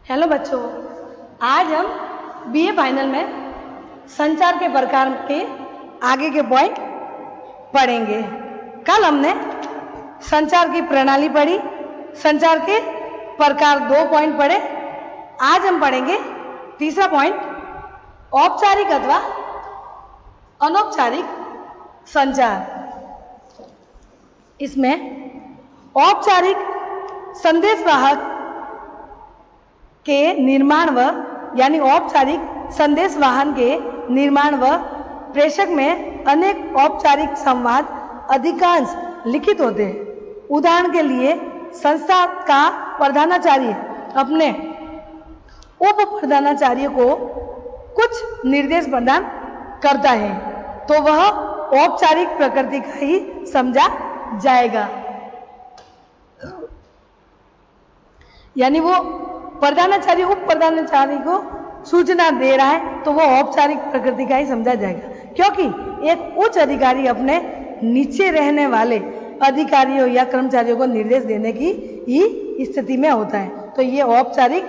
Hello बच्चों, आज हम बीए फाइनल में संचार के प्रकार के आगे के पॉइंट पढ़ेंगे। कल हमने संचार की प्रणाली पढ़ी, संचार के प्रकार 2 पॉइंट पढ़े। आज हम पढ़ेंगे तीसरा पॉइंट, औपचारिक अथवा अनौपचारिक संचार। इसमें औपचारिक संदेशवाहक के निर्माण व यानी औपचारिक संदेशवाहन के निर्माण व प्रेषक में अनेक औपचारिक संवाद अधिकांश लिखित होते हैं। उदाहरण के लिए संस्था का प्रधानाचार्य अपने उप प्रधानाचार्य को कुछ निर्देश प्रदान करता है तो वह औपचारिक प्रकृति का ही समझा जाएगा। यानी वो प्रधानाचार्य उप प्रधानाचार्य को सूचना दे रहा है तो वो औपचारिक प्रकृति का ही समझा जाएगा, क्योंकि एक उच्च अधिकारी अपने नीचे रहने वाले अधिकारियों या कर्मचारियों को निर्देश देने की ही स्थिति में होता है। तो ये औपचारिक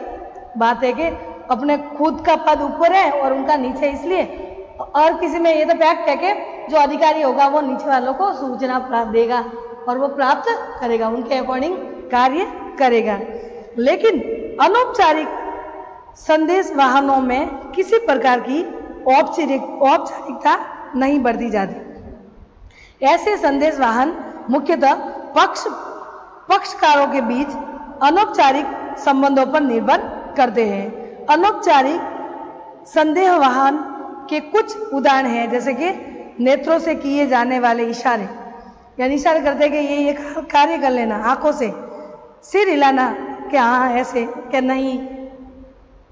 बात है कि अपने खुद का पद ऊपर है और उनका नीचे, इसलिए और किसी में ये तो फैक्ट है कि जो अधिकारी होगा वो नीचे वालों को सूचना प्राप्त देगा और वो प्राप्त करेगा, उनके अकॉर्डिंग कार्य करेगा। लेकिन अनौपचारिक संदेश वाहनों में किसी प्रकार की औपचारिकता नहीं बरती जाती। ऐसे संदेश वाहन मुख्यतः पक्षकारों के बीच अनौपचारिक संबंधों पर निर्भर करते हैं। अनौपचारिक संदेश वाहन के कुछ उदाहरण हैं, जैसे कि नेत्रों से किए जाने वाले इशारे, यानी इशारे करते हैं कि ये कार्य कर लेना, आंखों से, सिर हिलाना कि हाँ ऐसे कि नहीं,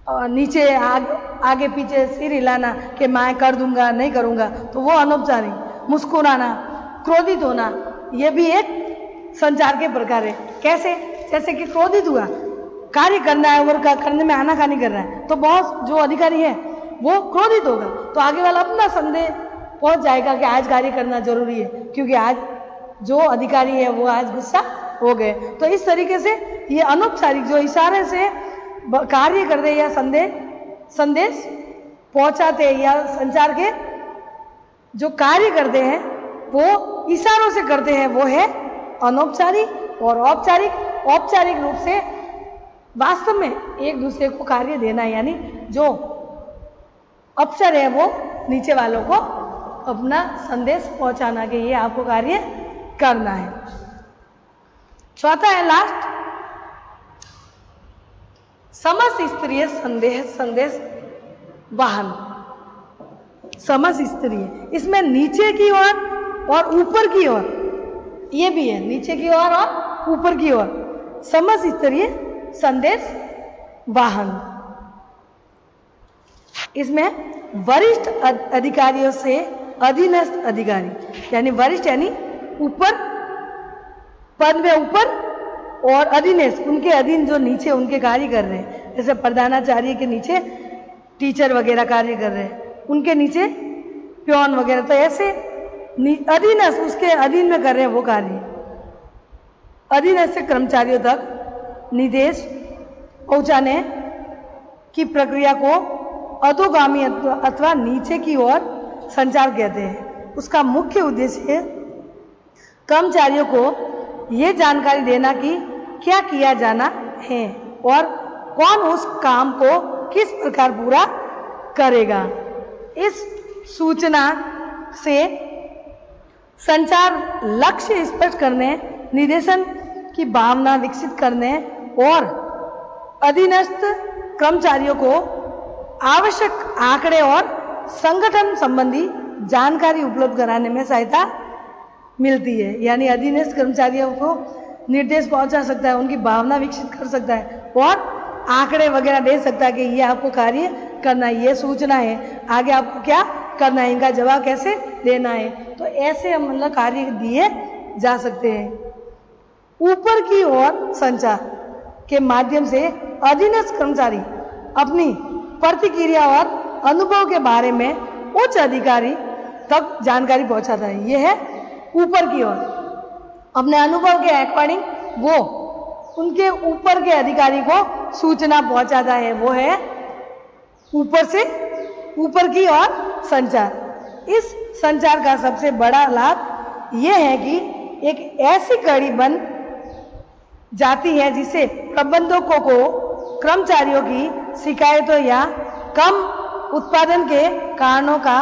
और नीचे आगे पीछे सिर हिलाना कि मैं कर दूंगा नहीं करूंगा, तो वो अनौपचारिक। मुस्कुराना, क्रोधित होना, ये भी एक संचार के प्रकार है। कैसे? जैसे कि क्रोधित हुआ, कार्य करना है और करने में आनाकानी कर रहा है, तो बॉस जो अधिकारी है वो क्रोधित होगा, तो आगे वाला अपना संदेश पहुंच जाएगा कि आज कार्य करना जरूरी है, क्योंकि आज जो अधिकारी है वो आज गुस्सा हो गए। तो इस तरीके से ये अनौपचारिक जो इशारे से कार्य करते या संदेश पहुंचाते हैं या संचार के जो कार्य करते हैं वो इशारों से करते हैं, वो है अनौपचारिक। और औपचारिक रूप से वास्तव में एक दूसरे को कार्य देना, यानी जो अफसर है वो नीचे वालों को अपना संदेश पहुंचाना कि ये आपको कार्य करना है। चौथा है लास्ट, समस्तरीय संदेश वाहन। समस्तरीय, इसमें नीचे की ओर और ऊपर की ओर, ये भी है, नीचे की ओर और ऊपर की ओर समस्तरीय संदेश वाहन। इसमें वरिष्ठ अधिकारियों से अधीनस्थ अधिकारी, यानी वरिष्ठ यानी ऊपर पद में ऊपर, और अधीनस्थ उनके अधीन जो नीचे उनके कार्य कर रहे हैं, जैसे प्रधानाचार्य के नीचे टीचर वगैरह कार्य कर रहे हैं, उनके नीचे प्योन वगैरह, तो ऐसे अधीनस्थ उसके अधीन में कर रहे हैं वो कार्य। अधीनस्थ से कर्मचारियों तक निर्देश पहुंचाने की प्रक्रिया को अधोगामी अथवा नीचे की ओर संचार कहते हैं। उसका मुख्य उद्देश्य कर्मचारियों को यह जानकारी देना कि क्या किया जाना है और कौन उस काम को किस प्रकार पूरा करेगा। इस सूचना से संचार लक्ष्य स्पष्ट करने, निर्देशन की भावना विकसित करने और अधीनस्थ कर्मचारियों को आवश्यक आंकड़े और संगठन संबंधी जानकारी उपलब्ध कराने में सहायता मिलती है। यानी अधीनस्थ कर्मचारियों को निर्देश पहुंचा सकता है, उनकी भावना विकसित कर सकता है और आंकड़े वगैरह दे सकता है कि ये आपको कार्य करना है, ये सूचना है, आगे आपको क्या करना है, इनका जवाब कैसे देना है। तो ऐसे मतलब कार्य दिए जा सकते हैं। ऊपर की ओर संचार के माध्यम से अधीनस्थ कर्मचारी अपनी प्रतिक्रिया और अनुभव के बारे में उच्च अधिकारी तक जानकारी पहुंचाता है। यह है ऊपर की ओर, अपने अनुभव के अकॉर्डिंग वो उनके ऊपर के अधिकारी को सूचना पहुंचाता है। वो है ऊपर से ऊपर की ओर संचार। इस संचार का सबसे बड़ा लाभ यह है कि एक ऐसी कड़ी बन जाती है जिससे प्रबंधकों को कर्मचारियों की शिकायतों या कम उत्पादन के कारणों का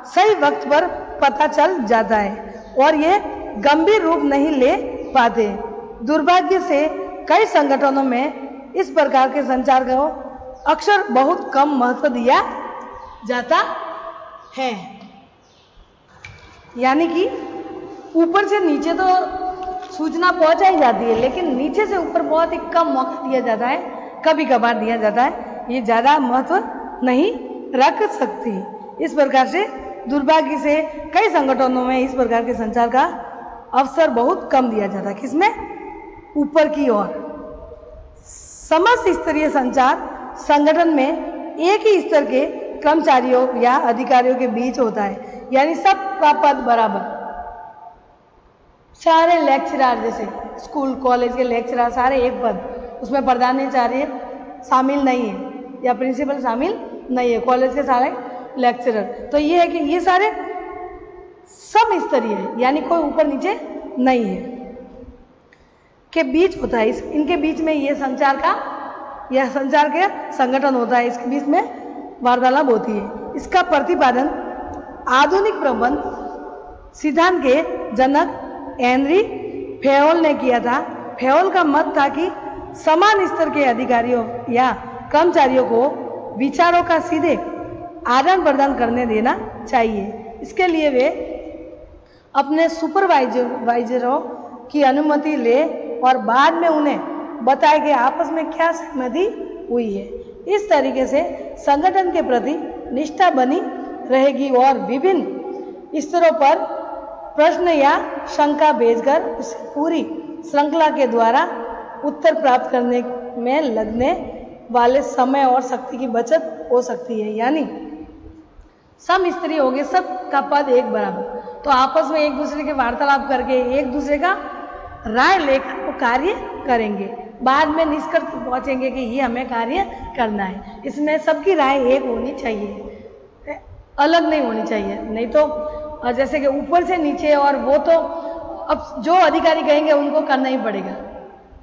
सही वक्त पर पता चल जाता है और ये गंभीर रूप नहीं ले पाते। दुर्भाग्य से कई संगठनों में इस प्रकार के संचार को अक्सर बहुत कम महत्व दिया जाता है। यानी कि ऊपर से नीचे तो सूचना पहुंचाई जाती है, लेकिन नीचे से ऊपर बहुत ही कम मौका दिया जाता है, कभी कभार दिया जाता है। ये ज्यादा महत्व नहीं रख सकती। इस प्रकार से दुर्भाग्य से कई संगठनों में इस प्रकार के संचार का अवसर बहुत कम दिया जाता है। किसमें? ऊपर की ओर। समस्त स्तरीय संचार संगठन में एक ही स्तर के कर्मचारियों या अधिकारियों के बीच होता है, यानी सबका पद बराबर। सारे लेक्चरर, जैसे स्कूल कॉलेज के लेक्चरर सारे एक पद, उसमें प्रधानाचार्य शामिल नहीं है या प्रिंसिपल शामिल नहीं है, कॉलेज के सारे लेक्चरर। तो ये है कि ये सारे सब स्तरीय है, यानी कोई ऊपर नीचे नहीं है, के बीच होता है। इनके बीच में ये संचार का या संचार के संगठन होता है, इसके बीच में वार्तालाप होती है। इसका प्रतिपादन आधुनिक प्रबंध सिद्धांत के जनक हेनरी फेयोल ने किया था। फेयोल का मत था कि समान स्तर के अधिकारियों या कर्मचारियों को विचारों का सीधे आदान प्रदान करने देना चाहिए। इसके लिए वे अपने सुपरवाइजरों की अनुमति ले और बाद में उन्हें बताए कि आपस में क्या सहमति हुई है। इस तरीके से संगठन के प्रति निष्ठा बनी रहेगी और विभिन्न स्तरों पर प्रश्न या शंका भेजकर उस पूरी श्रृंखला के द्वारा उत्तर प्राप्त करने में लगने वाले समय और शक्ति की बचत हो सकती है। यानी सम स्तरीय हो गए, सब का पद एक बराबर, तो आपस में एक दूसरे के वार्तालाप करके एक दूसरे का राय लेकर वो कार्य करेंगे, बाद में निष्कर्ष पहुंचेंगे कि ये हमें कार्य करना है। इसमें सबकी राय एक होनी चाहिए, अलग नहीं होनी चाहिए। नहीं तो जैसे कि ऊपर से नीचे, और वो तो अब जो अधिकारी कहेंगे उनको करना ही पड़ेगा,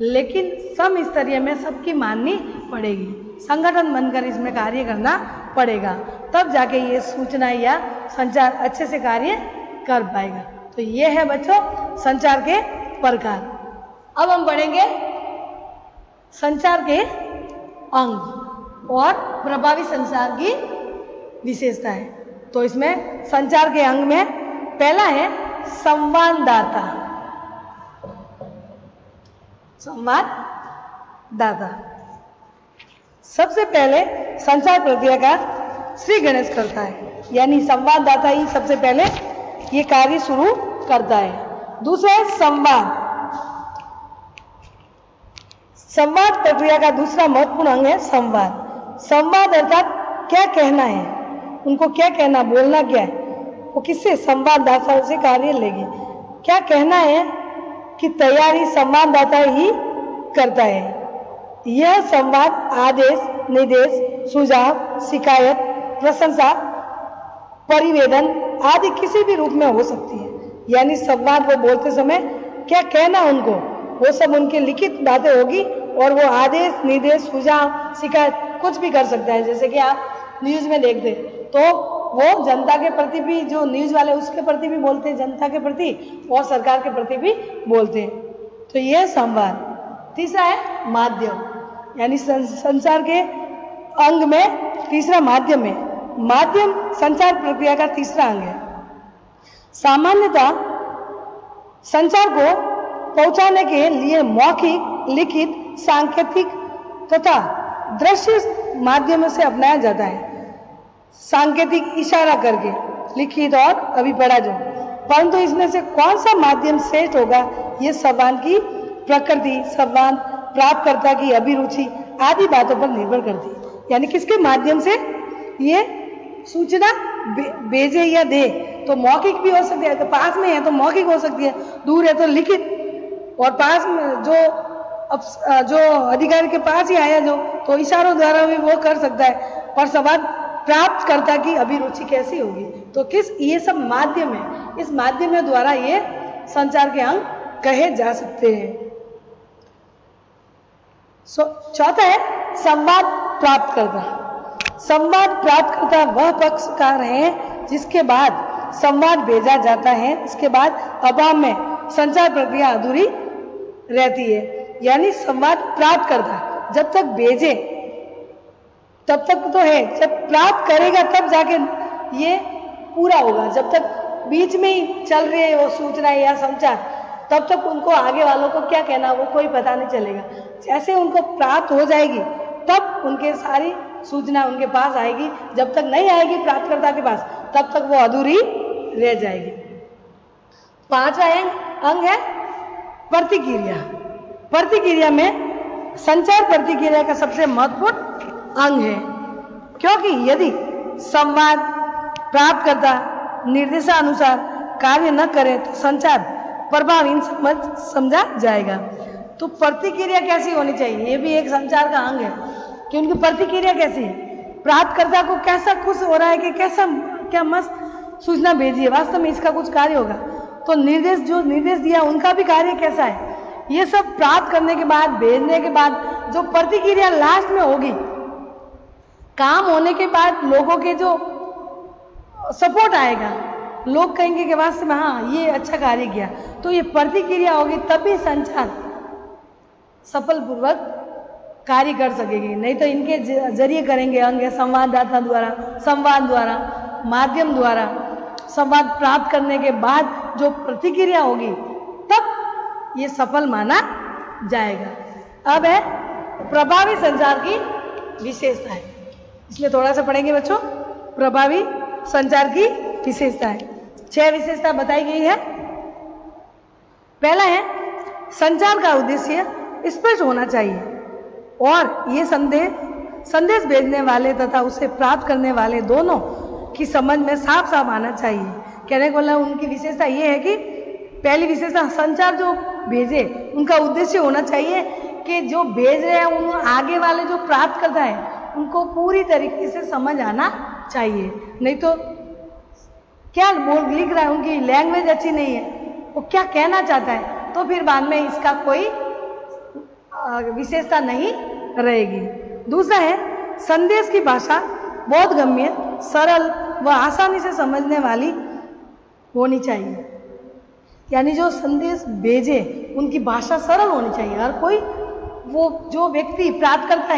लेकिन सम स्तरीय में सबकी माननी पड़ेगी, संगठन बनकर इसमें कार्य करना पड़ेगा, तब जाके ये सूचना या संचार अच्छे से कार्य कर पाएगा। तो ये है बच्चों संचार के प्रकार। अब हम पढ़ेंगे संचार के अंग और प्रभावी संचार की विशेषताएं। तो इसमें संचार के अंग में पहला है संवाददाता। संवाददाता सबसे पहले संचार प्रक्रिया का श्री गणेश करता है, यानी संवाददाता ही सबसे पहले ये कार्य शुरू करता है। दूसरा है संवाद। संवाद प्रक्रिया का दूसरा महत्वपूर्ण अंग है संवाद। संवाद अर्थात क्या कहना है, उनको क्या कहना, बोलना क्या है, वो किससे? संवाददाता से कार्य लेंगे। क्या कहना है कि तैयारी संवाददाता ही करता है। यह संवाद आदेश, निर्देश, सुझाव, शिकायत, प्रशंसा, परिवेदन आदि किसी भी रूप में हो सकती है। यानी संवाद वो बोलते समय क्या कहना उनको, वो सब उनकी लिखित बातें होगी, और वो आदेश, निर्देश, सुझाव, शिकायत कुछ भी कर सकता है। जैसे कि आप न्यूज में देखते तो वो जनता के प्रति भी, जो न्यूज वाले उसके प्रति भी बोलते हैं, जनता के प्रति और सरकार के प्रति भी बोलते हैं। तो यह संवाद। तीसरा है माध्यम, यानी संचार के अंग में तीसरा माध्यम है। माध्यम संचार प्रक्रिया का तीसरा अंग है। सामान्यतः संचार को पहुंचाने के लिए मौखिक, लिखित, सांकेतिक तथा दृश्य माध्यम से अपनाया जाता है। सांकेतिक इशारा करके, लिखित और अभी पढ़ा जो, परंतु इसमें से कौन सा माध्यम श्रेष्ठ होगा ये संवाद की प्रकृति, संवाद प्राप्तकर्ता की अभिरुचि आदि बातों पर निर्भर करती है। यानी किसके माध्यम से ये सूचना भेजे या दे, तो मौखिक भी हो सकती है, तो पास में है तो मौखिक हो सकती है, दूर है तो लिखित, और पास में जो अब जो अधिकारी के पास ही आया जो, तो इशारों द्वारा भी वो कर सकता है। और संवाद प्राप्तकर्ता की अभिरुचि कैसी होगी, तो किस, ये सब माध्यम है, इस माध्यम द्वारा ये संचार के अंग कहे जा सकते हैं। चौथा है संवाद प्राप्तकर्ता। संवाद प्राप्तकर्ता वह पक्षकार है जिसके बाद संवाद भेजा जाता है, इसके बाद अभाव में संचार प्रक्रिया अधूरी रहती है। यानी संवाद प्राप्तकर्ता जब तक भेजे तब तक तो है, जब प्राप्त करेगा तब जाके ये पूरा होगा। जब तक बीच में ही चल रही है वो सूचना या संचार, तब तक उनको आगे वालों को क्या कहना वो कोई पता नहीं चलेगा। जैसे उनको प्राप्त हो जाएगी तब उनके सारी सूचना उनके पास आएगी, जब तक नहीं आएगी प्राप्तकर्ता के पास तब तक वो अधूरी रह जाएगी। पांचवा अंग है प्रतिक्रिया। प्रतिक्रिया में संचार प्रतिक्रिया का सबसे महत्वपूर्ण अंग है, क्योंकि यदि संवाद प्राप्तकर्ता निर्देशानुसार कार्य न करे तो संचार प्रभावहीन समझा जाएगा। तो प्रतिक्रिया कैसी होनी चाहिए, ये भी एक संचार का अंग है कि उनकी प्रतिक्रिया कैसी है, प्राप्तकर्ता को कैसा खुश हो रहा है कि कैसा क्या मस्त सूचना भेजी है, वास्तव में इसका कुछ कार्य होगा। तो जो निर्देश दिया उनका भी कार्य कैसा है, ये सब प्राप्त करने के बाद, भेजने के बाद जो प्रतिक्रिया लास्ट में होगी, काम होने के बाद लोगों के जो सपोर्ट आएगा, लोग कहेंगे कि वास्तव में हाँ ये अच्छा कार्य किया, तो ये प्रतिक्रिया होगी तभी संचार सफल पूर्वक कार्य कर सकेगी। नहीं तो इनके जरिए करेंगे अंग संवाददाता द्वारा, संवाद द्वारा, माध्यम द्वारा संवाद प्राप्त करने के बाद जो प्रतिक्रिया होगी तब ये सफल माना जाएगा। अब है प्रभावी संचार की विशेषताएं, इसलिए थोड़ा सा पढ़ेंगे बच्चों। प्रभावी संचार की विशेषताएं 6 विशेषता बताई गई है। पहला है संचार का उद्देश्य स्पष्ट होना चाहिए और ये संदेश भेजने वाले तथा उसे प्राप्त करने वाले दोनों की समझ में साफ साफ आना चाहिए। कहने को उनकी विशेषता ये है कि पहली विशेषता संचार जो भेजे उनका उद्देश्य होना चाहिए कि जो भेज रहे हैं उन आगे वाले जो प्राप्त करता है उनको पूरी तरीके से समझ आना चाहिए। नहीं तो क्या लिख रहा है, उनकी लैंग्वेज अच्छी नहीं है, वो क्या कहना चाहता है, तो फिर बाद में इसका कोई विशेषता नहीं रहेगी। दूसरा है संदेश की भाषा बोधगम्य, सरल व आसानी से समझने वाली होनी चाहिए। यानी जो संदेश भेजे उनकी भाषा सरल होनी चाहिए। हर कोई वो जो व्यक्ति प्राप्त करता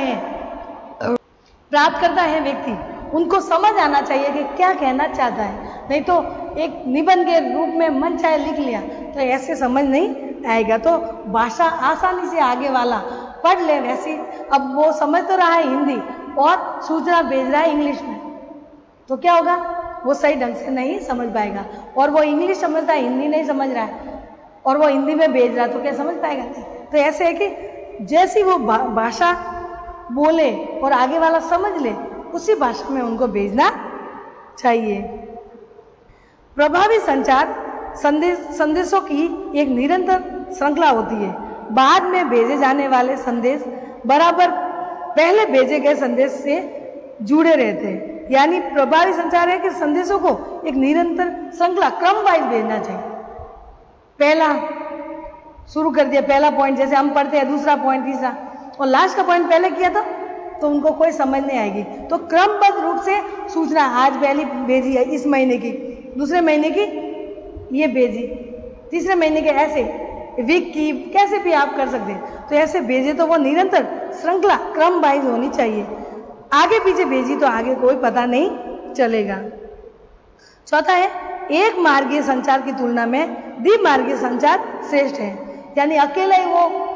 है व्यक्ति, उनको समझ आना चाहिए कि क्या कहना चाहता है। नहीं तो एक निबंध के रूप में मन चाहे लिख लिया तो ऐसे समझ नहीं आएगा। तो भाषा आसानी से आगे वाला पढ़ ले वैसी, अब वो समझ तो रहा है हिंदी और सूचना भेज रहा है इंग्लिश में, तो क्या होगा, वो सही ढंग से नहीं समझ पाएगा। और वो इंग्लिश समझता है, हिंदी नहीं समझ रहा है, और वो हिंदी में भेज रहा है तो क्या समझ पाएगा। तो ऐसे है कि जैसी वो भाषा बोले और आगे वाला समझ ले, उसी भाषा में उनको भेजना चाहिए। प्रभावी संचार संदेशों की एक निरंतर श्रृंखला होती है। बाद में भेजे जाने वाले संदेश बराबर पहले भेजे गए संदेश से जुड़े रहते हैं। यानी प्रभावी संचार है कि संदेशों को एक निरंतर श्रृंखला क्रम वाइज भेजना चाहिए। पहला शुरू कर दिया, पहला पॉइंट जैसे हम पढ़ते हैं, दूसरा पॉइंट, तीसरा, और लास्ट का पॉइंट पहले किया था तो उनको कोई समझ नहीं आएगी। तो क्रमबद्ध रूप से सूचना आज पहली भेजी है इस महीने की, दूसरे महीने की ये भेजी, तीसरे महीने के ऐसे, वीक की, कैसे भी आप कर सकते हैं। तो ऐसे भेजे तो वो निरंतर श्रृंखला क्रम वाइज होनी चाहिए। आगे पीछे भेजी तो आगे कोई पता नहीं चलेगा। चौथा है एक मार्गीय संचार की तुलना में द्विमार्गीय संचार श्रेष्ठ है। यानी अकेला ही वो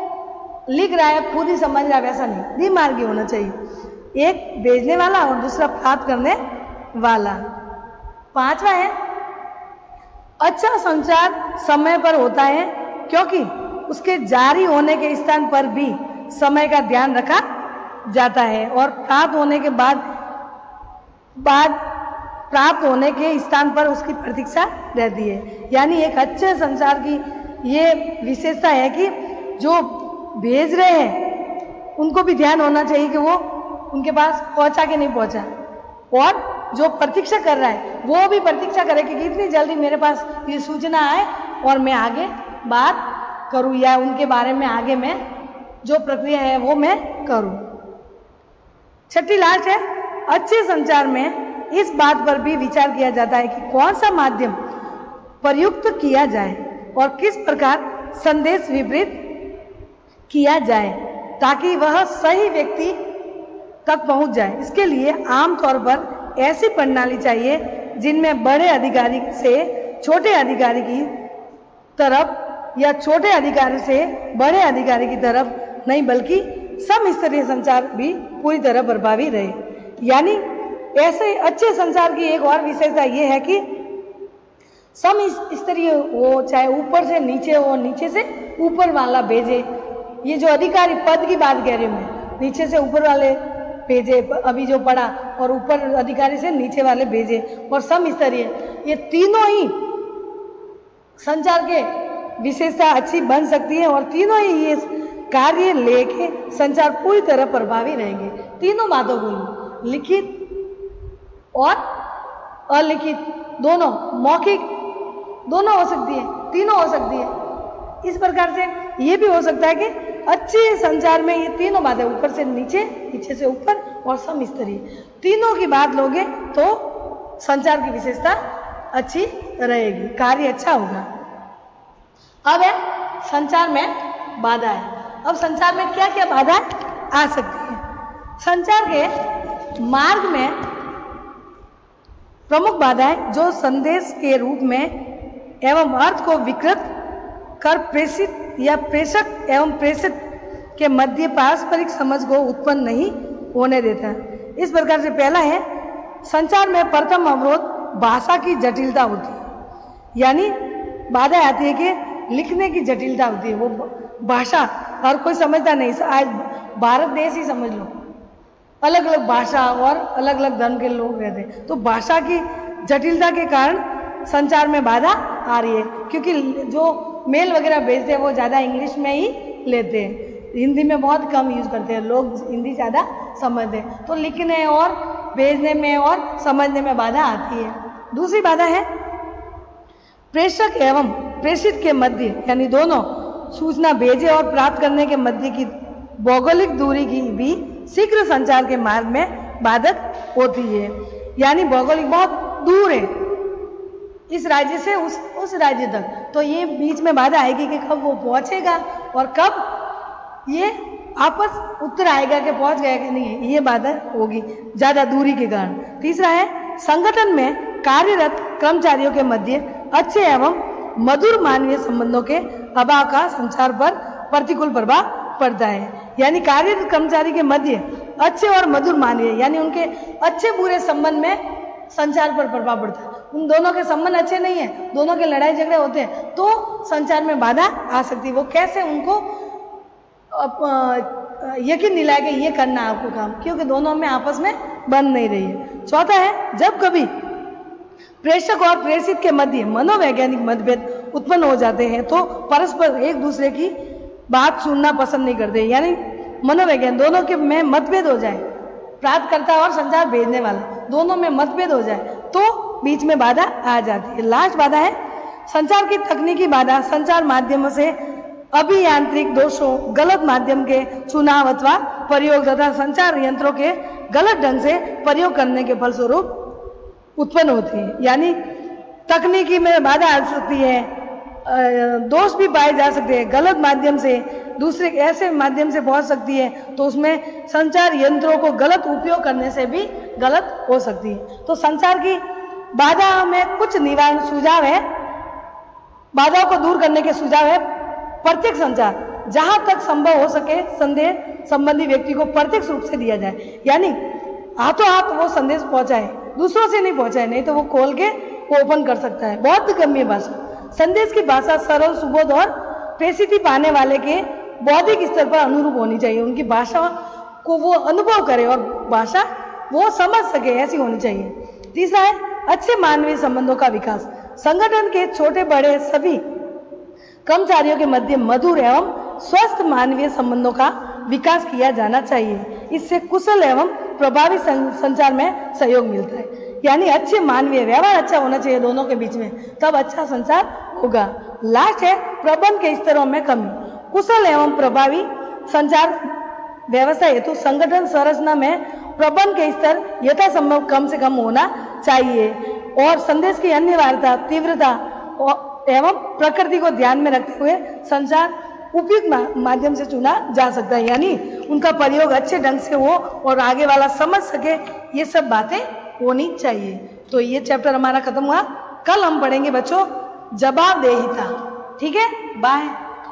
लिख रहा है, खुद ही समझ रहा है, वैसा नहीं, द्विमार्गीय होना चाहिए, एक भेजने वाला और दूसरा प्राप्त करने वाला। पांचवा है अच्छा संचार समय पर होता है, क्योंकि उसके जारी होने के स्थान पर भी समय का ध्यान रखा जाता है और प्राप्त होने के बाद प्राप्त होने के स्थान पर उसकी प्रतीक्षा रहती है। यानी एक अच्छे संचार की ये विशेषता है कि जो भेज रहे हैं उनको भी ध्यान होना चाहिए कि वो उनके पास पहुंचा कि नहीं पहुंचा, और जो प्रतीक्षा कर रहा है वो भी प्रतीक्षा करे कि कितनी जल्दी मेरे पास ये सूचना आए और मैं आगे बात करूं या उनके बारे में आगे मैं जो प्रक्रिया है वो मैं करूं। छठी लास्ट है, अच्छे संचार में इस बात पर भी विचार किया जाता है कि कौन सा माध्यम प्रयुक्त किया जाए और किस प्रकार संदेश वितरित किया जाए ताकि वह सही व्यक्ति तक पहुंच जाए। इसके लिए आमतौर पर ऐसी प्रणाली चाहिए जिनमें बड़े अधिकारी से छोटे अधिकारी की तरफ या छोटे अधिकारी से बड़े अधिकारी की तरफ नहीं बल्कि समस्तरीय संचार भी पूरी तरह प्रभावी रहे। यानी ऐसे अच्छे संचार की एक और विशेषता ये है कि समस्तरीय हो, चाहे ऊपर से नीचे हो, नीचे से ऊपर वाला भेजे। ये जो अधिकारी पद की बात कह रही हूं मैं, नीचे से ऊपर वाले भेजे अभी जो पढ़ा, और ऊपर अधिकारी से नीचे वाले भेजे, और समस्तरीय, ये तीनों ही संचार के विशेषता अच्छी बन सकती है और तीनों ही ये कार्य लेके संचार पूरी तरह प्रभावी रहेंगे। तीनों बातों को, लिखित और अलिखित दोनों, मौखिक दोनों हो सकती है, तीनों हो सकती है। इस प्रकार से ये भी हो सकता है कि अच्छे संचार में ये तीनों बातें, ऊपर से नीचे, नीचे से ऊपर और समस्तरीय, तीनों की बात लोगे तो संचार की विशेषता अच्छी रहेगी, कार्य अच्छा होगा। अब है संचार में बाधाएं। अब संचार में क्या क्या बाधा आ सकती है? संचार के मार्ग में प्रमुख बाधाएं जो संदेश के रूप में एवं अर्थ को विकृत कर प्रेषित या प्रेषक एवं प्रेषित के मध्य पारस्परिक समझ को उत्पन्न नहीं होने देता है। इस प्रकार से पहला है, संचार में प्रथम अवरोध भाषा की जटिलता होती है। यानी बाधा आती है कि लिखने की जटिलता होती है, वो भाषा हर कोई समझता नहीं। आज भारत देश ही समझ लो, अलग अलग भाषा और अलग अलग धर्म के लोग रहते हैं, तो भाषा की जटिलता के कारण संचार में बाधा आ रही है, क्योंकि जो मेल वगैरह भेजते हैं वो ज़्यादा इंग्लिश में ही लेते हैं, हिंदी में बहुत कम यूज करते हैं लोग, हिंदी ज़्यादा समझते हैं, तो लिखने और भेजने में और समझने में बाधा आती है। दूसरी बाधा है प्रेषक एवं प्रेषित के मध्य, यानी दोनों सूचना भेजे और प्राप्त करने के मध्य की भौगोलिक दूरी की भी शीघ्र संचार के मार्ग में बाधक होती है। यानी भौगोलिक बहुत दूर है इस राज्य से उस राज्य तक, तो ये बीच में बाधा आएगी कि कब वो पहुंचेगा और कब ये आपस उत्तर आएगा कि पहुंच गया कि नहीं, ये बाधा होगी ज्यादा दूरी के कारण। तीसरा है संगठन में कार्यरत कर्मचारियों के मध्य अच्छे एवं मधुर मानवीय संबंधों के अभाव का संचार पर प्रतिकूल प्रभाव पड़ता है। यानी कार्यरत कर्मचारी के मध्य अच्छे और मधुर मानवीय, यानी उनके अच्छे बुरे संबंध में संचार पर प्रभाव पड़ता है। उन दोनों के संबंध अच्छे नहीं है, दोनों के लड़ाई झगड़े होते हैं, तो संचार में बाधा आ सकती है। वो कैसे उनको यकीन दिलाए कि ये करना है आपको काम, क्योंकि दोनों में आपस में बन नहीं रही है। चौथा है जब कभी प्रेषक और प्रेषित के मध्य मनोवैज्ञानिक मतभेद उत्पन्न हो जाते हैं तो परस्पर एक दूसरे की बात सुनना पसंद नहीं करते। यानी मनोवैज्ञानिक दोनों के में मतभेद हो जाए, प्राप्तकर्ता और संचार भेजने वाला दोनों में मतभेद हो जाए तो बीच में बाधा आ जाती है। लास्ट बाधा है संचार की तकनीकी बाधा। संचार माध्यमों से अभियांत्रिक दोषों, गलत माध्यम के चुनाव अथवा प्रयोग तथा संचार यंत्रों के गलत ढंग से प्रयोग करने के फलस्वरूप उत्पन्न होती है। यानी तकनीकी में बाधा आ सकती है, दोष भी पाए जा सकते हैं, गलत माध्यम से दूसरे ऐसे माध्यम से पहुंच सकती है, तो उसमें संचार यंत्रों को गलत उपयोग करने से भी गलत हो सकती है। तो संचार की बाधा में कुछ निवारण सुझाव है, बाधाओं को दूर करने के सुझाव है प्रत्यक्ष संचार, जहां तक संभव हो सके संदेश संबंधी व्यक्ति को प्रत्यक्ष रूप से दिया जाए। यानी हाथों हाथ वो संदेश पहुंचाए, दूसरों से नहीं पहुंचाए, नहीं तो वो खोल के वो ओपन कर सकता है। बहुत गंभीर भाषा, संदेश की भाषा सरल, सुबोध और प्रेषित पाने वाले के बौद्धिक स्तर पर अनुरूप होनी चाहिए। उनकी भाषा को वो अनुभव करे और भाषा वो समझ सके, ऐसी होनी चाहिए। तीसरा है अच्छे मानवीय संबंधों का विकास। संगठन के छोटे बड़े सभी कर्मचारियों के मध्य मधुर एवं स्वस्थ मानवीय संबंधों का विकास किया जाना चाहिए। इससे कुशल एवं प्रभावी संचार में सहयोग मिलता है। यानी अच्छे मानवीय व्यवहार अच्छा होना चाहिए दोनों के बीच में, तब अच्छा संचार होगा। लास्ट है प्रबंध के स्तरों में कमी। कुशल एवं प्रभावी संचार व्यवस्था हेतु संगठन संरचना में प्रबंध के स्तर यथासंभव कम से कम होना चाहिए और संदेश की अनिवार्यता, तीव्रता एवं प्रकृति को ध्यान में रखते हुए संचार उपयुक्त माध्यम से चुना जा सकता है। यानी उनका प्रयोग अच्छे ढंग से हो और आगे वाला समझ सके, ये सब बातें होनी चाहिए। तो ये चैप्टर हमारा खत्म हुआ। कल हम पढ़ेंगे बच्चों जवाबदेहिता। ठीक है, बाय।